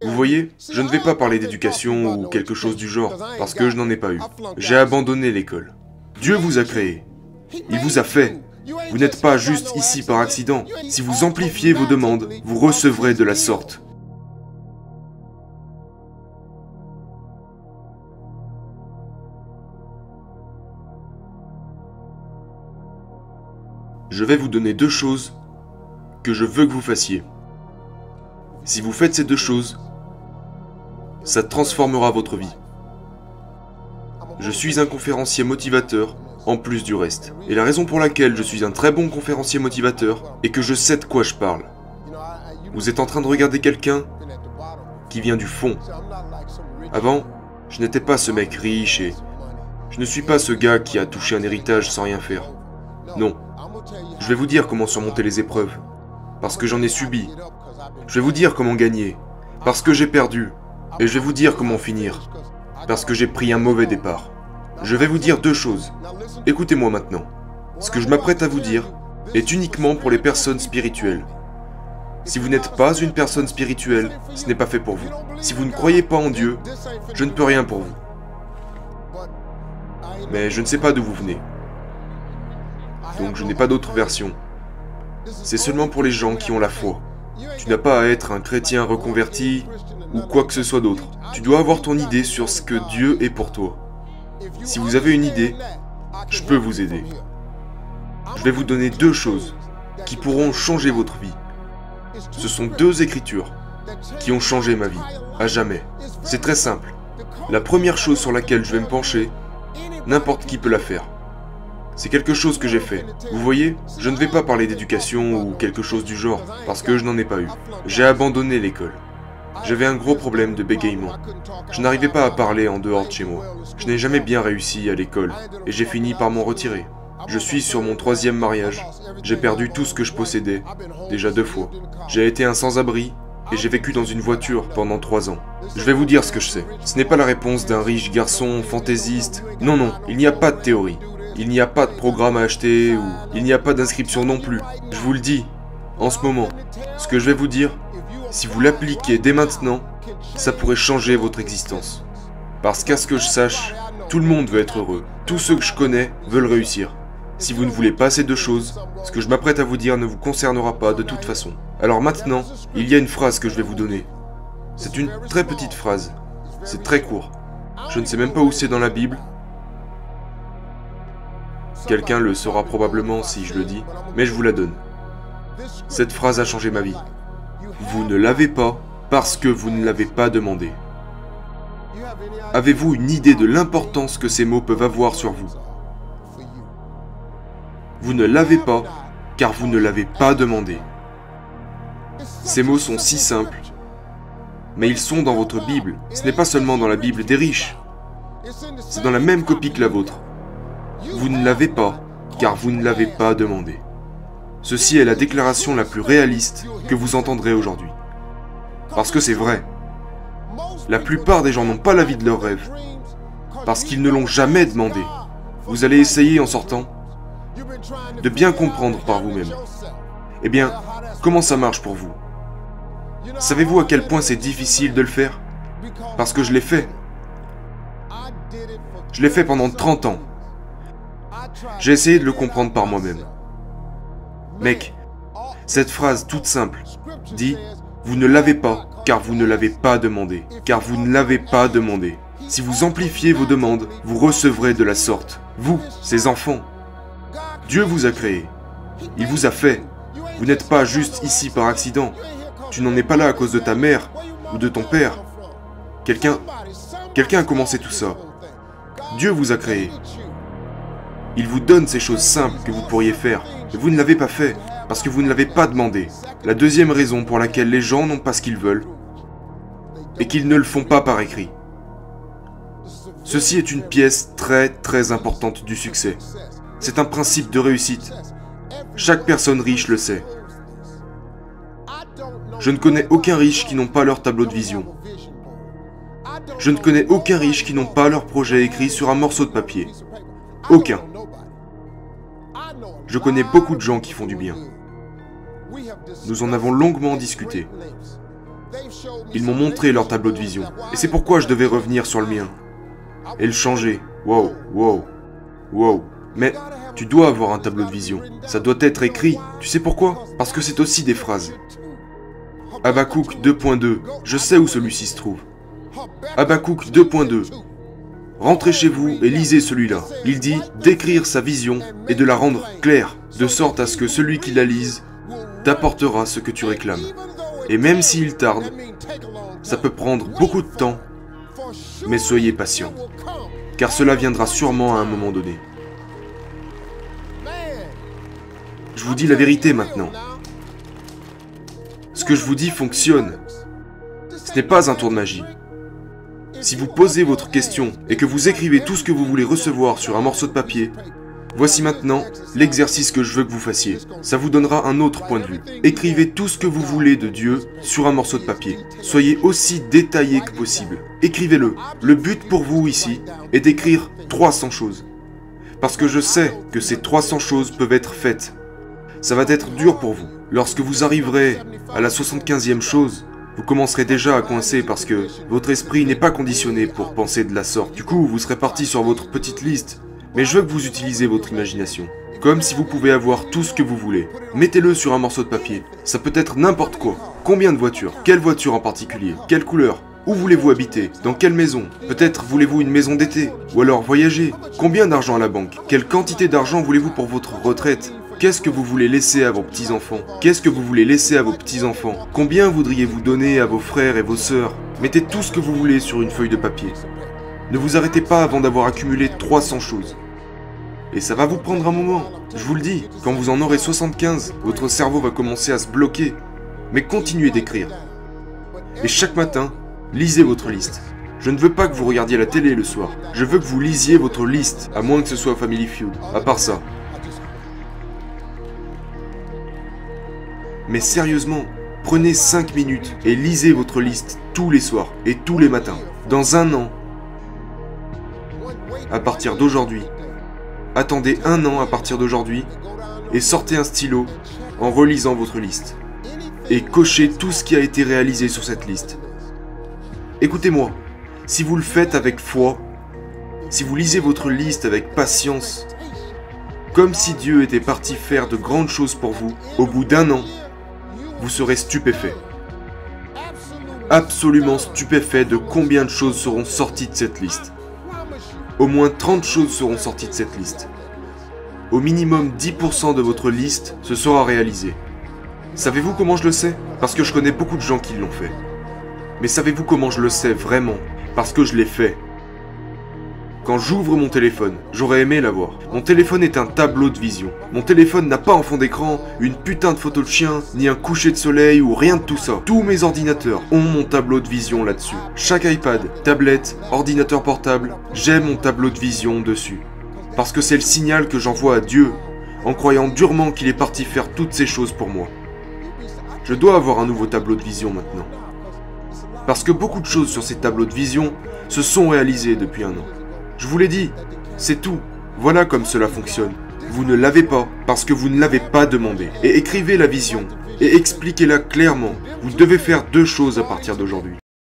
Vous voyez, je ne vais pas parler d'éducation ou quelque chose du genre, parce que je n'en ai pas eu. J'ai abandonné l'école. Dieu vous a créé. Il vous a fait. Vous n'êtes pas juste ici par accident. Si vous amplifiez vos demandes, vous recevrez de la sorte. Je vais vous donner deux choses que je veux que vous fassiez. Si vous faites ces deux choses, ça transformera votre vie. Je suis un conférencier motivateur, en plus du reste. Et la raison pour laquelle je suis un très bon conférencier motivateur est que je sais de quoi je parle. Vous êtes en train de regarder quelqu'un qui vient du fond. Avant, je n'étais pas ce mec riche et je ne suis pas ce gars qui a touché un héritage sans rien faire. Non. Je vais vous dire comment surmonter les épreuves, parce que j'en ai subi. Je vais vous dire comment gagner, parce que j'ai perdu. Et je vais vous dire comment finir, parce que j'ai pris un mauvais départ. Je vais vous dire deux choses. Écoutez-moi maintenant. Ce que je m'apprête à vous dire est uniquement pour les personnes spirituelles. Si vous n'êtes pas une personne spirituelle, ce n'est pas fait pour vous. Si vous ne croyez pas en Dieu, je ne peux rien pour vous. Mais je ne sais pas d'où vous venez. Donc je n'ai pas d'autre version. C'est seulement pour les gens qui ont la foi. Tu n'as pas à être un chrétien reconverti ou quoi que ce soit d'autre. Tu dois avoir ton idée sur ce que Dieu est pour toi. Si vous avez une idée, je peux vous aider. Je vais vous donner deux choses qui pourront changer votre vie. Ce sont deux écritures qui ont changé ma vie, à jamais. C'est très simple. La première chose sur laquelle je vais me pencher, n'importe qui peut la faire. C'est quelque chose que j'ai fait. Vous voyez, je ne vais pas parler d'éducation ou quelque chose du genre, parce que je n'en ai pas eu. J'ai abandonné l'école. J'avais un gros problème de bégaiement. Je n'arrivais pas à parler en dehors de chez moi. Je n'ai jamais bien réussi à l'école, et j'ai fini par m'en retirer. Je suis sur mon 3e mariage. J'ai perdu tout ce que je possédais, déjà 2 fois. J'ai été un sans-abri, et j'ai vécu dans une voiture pendant 3 ans. Je vais vous dire ce que je sais. Ce n'est pas la réponse d'un riche garçon fantaisiste. Non, non, il n'y a pas de théorie. Il n'y a pas de programme à acheter, ou il n'y a pas d'inscription non plus. Je vous le dis, en ce moment, ce que je vais vous dire, si vous l'appliquez dès maintenant, ça pourrait changer votre existence. Parce qu'à ce que je sache, tout le monde veut être heureux. Tous ceux que je connais veulent réussir. Si vous ne voulez pas ces deux choses, ce que je m'apprête à vous dire ne vous concernera pas de toute façon. Alors maintenant, il y a une phrase que je vais vous donner. C'est une très petite phrase. C'est très court. Je ne sais même pas où c'est dans la Bible. Quelqu'un le saura probablement si je le dis, mais je vous la donne. Cette phrase a changé ma vie. Vous ne l'avez pas parce que vous ne l'avez pas demandé. Avez-vous une idée de l'importance que ces mots peuvent avoir sur vous? Vous ne l'avez pas car vous ne l'avez pas demandé. Ces mots sont si simples, mais ils sont dans votre Bible. Ce n'est pas seulement dans la Bible des riches. C'est dans la même copie que la vôtre. Vous ne l'avez pas, car vous ne l'avez pas demandé. Ceci est la déclaration la plus réaliste que vous entendrez aujourd'hui. Parce que c'est vrai. La plupart des gens n'ont pas la vie de leurs rêves, parce qu'ils ne l'ont jamais demandé. Vous allez essayer en sortant de bien comprendre par vous-même. Eh bien, comment ça marche pour vous? Savez-vous à quel point c'est difficile de le faire? Parce que je l'ai fait. Je l'ai fait pendant 30 ans. J'ai essayé de le comprendre par moi-même. Mec, cette phrase toute simple dit « Vous ne l'avez pas, car vous ne l'avez pas demandé. Car vous ne l'avez pas demandé. Si vous amplifiez vos demandes, vous recevrez de la sorte. Vous, ces enfants. Dieu vous a créé. Il vous a fait. Vous n'êtes pas juste ici par accident. Tu n'en es pas là à cause de ta mère ou de ton père. Quelqu'un a commencé tout ça. Dieu vous a créé. Il vous donne ces choses simples que vous pourriez faire, et vous ne l'avez pas fait, parce que vous ne l'avez pas demandé. La deuxième raison pour laquelle les gens n'ont pas ce qu'ils veulent, est qu'ils ne le font pas par écrit. Ceci est une pièce très importante du succès. C'est un principe de réussite. Chaque personne riche le sait. Je ne connais aucun riche qui n'ont pas leur tableau de vision. Je ne connais aucun riche qui n'ont pas leur projet écrit sur un morceau de papier. Aucun. Je connais beaucoup de gens qui font du bien. Nous en avons longuement discuté. Ils m'ont montré leur tableau de vision. Et c'est pourquoi je devais revenir sur le mien. Et le changer. Wow, wow, wow. Mais tu dois avoir un tableau de vision. Ça doit être écrit. Tu sais pourquoi? Parce que c'est aussi des phrases. Habakkuk 2.2. Je sais où celui-ci se trouve. Habakkuk 2.2. Rentrez chez vous et lisez celui-là. Il dit d'écrire sa vision et de la rendre claire, de sorte à ce que celui qui la lise t'apportera ce que tu réclames. Et même s'il tarde, ça peut prendre beaucoup de temps, mais soyez patient, car cela viendra sûrement à un moment donné. Je vous dis la vérité maintenant. Ce que je vous dis fonctionne. Ce n'est pas un tour de magie. Si vous posez votre question et que vous écrivez tout ce que vous voulez recevoir sur un morceau de papier, voici maintenant l'exercice que je veux que vous fassiez. Ça vous donnera un autre point de vue. Écrivez tout ce que vous voulez de Dieu sur un morceau de papier. Soyez aussi détaillé que possible. Écrivez-le. Le but pour vous ici est d'écrire 300 choses. Parce que je sais que ces 300 choses peuvent être faites. Ça va être dur pour vous. Lorsque vous arriverez à la 75e chose, vous commencerez déjà à coincer parce que votre esprit n'est pas conditionné pour penser de la sorte. Du coup, vous serez parti sur votre petite liste. Mais je veux que vous utilisiez votre imagination. Comme si vous pouvez avoir tout ce que vous voulez. Mettez-le sur un morceau de papier. Ça peut être n'importe quoi. Combien de voitures? Quelle voiture en particulier? Quelle couleur? Où voulez-vous habiter? Dans quelle maison? Peut-être voulez-vous une maison d'été? Ou alors voyager? Combien d'argent à la banque? Quelle quantité d'argent voulez-vous pour votre retraite? Qu'est-ce que vous voulez laisser à vos petits-enfants? Qu'est-ce que vous voulez laisser à vos petits-enfants? Combien voudriez-vous donner à vos frères et vos sœurs? Mettez tout ce que vous voulez sur une feuille de papier. Ne vous arrêtez pas avant d'avoir accumulé 300 choses. Et ça va vous prendre un moment. Je vous le dis, quand vous en aurez 75, votre cerveau va commencer à se bloquer. Mais continuez d'écrire. Et chaque matin, lisez votre liste. Je ne veux pas que vous regardiez la télé le soir. Je veux que vous lisiez votre liste, à moins que ce soit Family Feud. À part ça. Mais sérieusement, prenez 5 minutes et lisez votre liste tous les soirs et tous les matins. Dans un an, à partir d'aujourd'hui, attendez un an à partir d'aujourd'hui et sortez un stylo en relisant votre liste. Et cochez tout ce qui a été réalisé sur cette liste. Écoutez-moi, si vous le faites avec foi, si vous lisez votre liste avec patience, comme si Dieu était parti faire de grandes choses pour vous, au bout d'un an, vous serez stupéfait. Absolument stupéfait de combien de choses seront sorties de cette liste. Au moins 30 choses seront sorties de cette liste. Au minimum 10% de votre liste se sera réalisé. Savez-vous comment je le sais? Parce que je connais beaucoup de gens qui l'ont fait. Mais savez-vous comment je le sais vraiment? Parce que je l'ai fait. Quand j'ouvre mon téléphone, j'aurais aimé l'avoir. Mon téléphone est un tableau de vision. Mon téléphone n'a pas en fond d'écran une putain de photo de chien, ni un coucher de soleil ou rien de tout ça. Tous mes ordinateurs ont mon tableau de vision là-dessus. Chaque iPad, tablette, ordinateur portable, j'ai mon tableau de vision dessus. Parce que c'est le signal que j'envoie à Dieu, en croyant durement qu'il est parti faire toutes ces choses pour moi. Je dois avoir un nouveau tableau de vision maintenant. Parce que beaucoup de choses sur ces tableaux de vision se sont réalisées depuis un an. Je vous l'ai dit, c'est tout. Voilà comme cela fonctionne. Vous ne l'avez pas parce que vous ne l'avez pas demandé. Et écrivez la vision et expliquez-la clairement. Vous devez faire 2 choses à partir d'aujourd'hui.